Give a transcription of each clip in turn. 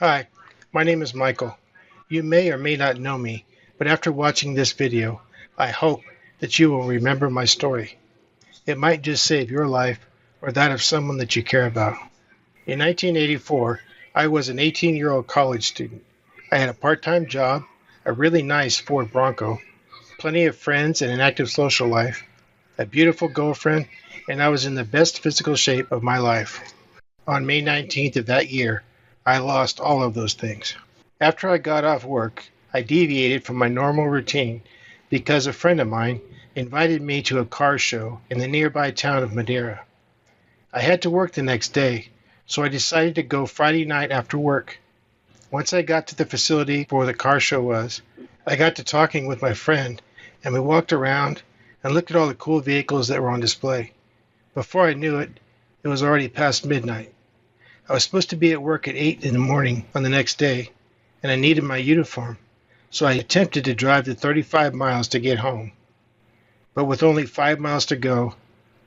Hi, my name is Michael. You may or may not know me, but after watching this video, I hope that you will remember my story. It might just save your life or that of someone that you care about. In 1984, I was an 18-year-old college student. I had a part-time job, a really nice Ford Bronco, plenty of friends and an active social life, a beautiful girlfriend, and I was in the best physical shape of my life. On May 19th of that year, I lost all of those things. After I got off work, I deviated from my normal routine because a friend of mine invited me to a car show in the nearby town of Madeira. I had to work the next day, so I decided to go Friday night after work. Once I got to the facility where the car show was, I got to talking with my friend, and we walked around and looked at all the cool vehicles that were on display. Before I knew it, it was already past midnight. I was supposed to be at work at 8 in the morning on the next day, and I needed my uniform, so I attempted to drive the 35 miles to get home. But with only 5 miles to go,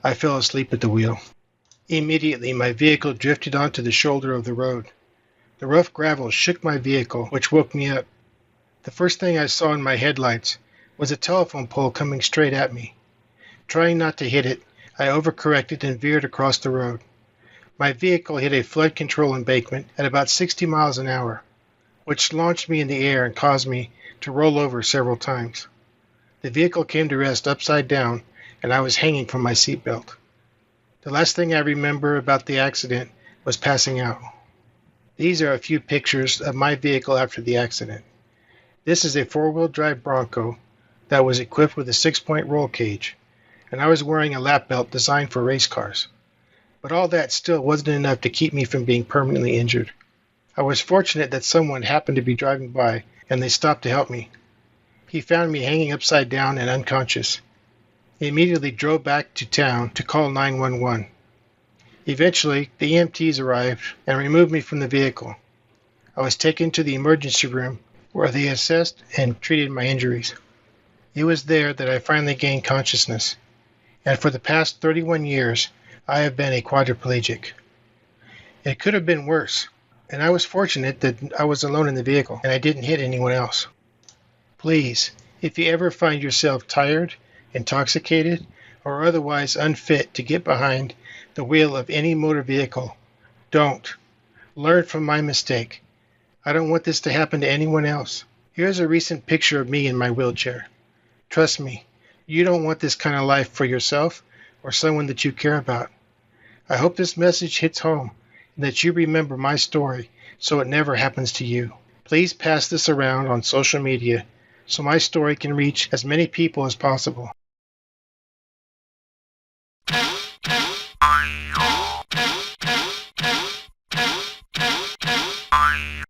I fell asleep at the wheel. Immediately, my vehicle drifted onto the shoulder of the road. The rough gravel shook my vehicle, which woke me up. The first thing I saw in my headlights was a telephone pole coming straight at me. Trying not to hit it, I overcorrected and veered across the road. My vehicle hit a flood control embankment at about 60 miles an hour, which launched me in the air and caused me to roll over several times. The vehicle came to rest upside down, and I was hanging from my seatbelt. The last thing I remember about the accident was passing out. These are a few pictures of my vehicle after the accident. This is a four-wheel drive Bronco that was equipped with a 6-point roll cage, and I was wearing a lap belt designed for race cars. But all that still wasn't enough to keep me from being permanently injured. I was fortunate that someone happened to be driving by, and they stopped to help me. He found me hanging upside down and unconscious. He immediately drove back to town to call 911. Eventually, the EMTs arrived and removed me from the vehicle. I was taken to the emergency room where they assessed and treated my injuries. It was there that I finally gained consciousness, and for the past 31 years, I have been a quadriplegic. It could have been worse, and I was fortunate that I was alone in the vehicle and I didn't hit anyone else. Please, if you ever find yourself tired, intoxicated, or otherwise unfit to get behind the wheel of any motor vehicle, don't. Learn from my mistake. I don't want this to happen to anyone else. Here's a recent picture of me in my wheelchair. Trust me, you don't want this kind of life for yourself or someone that you care about. I hope this message hits home and that you remember my story so it never happens to you. Please pass this around on social media so my story can reach as many people as possible.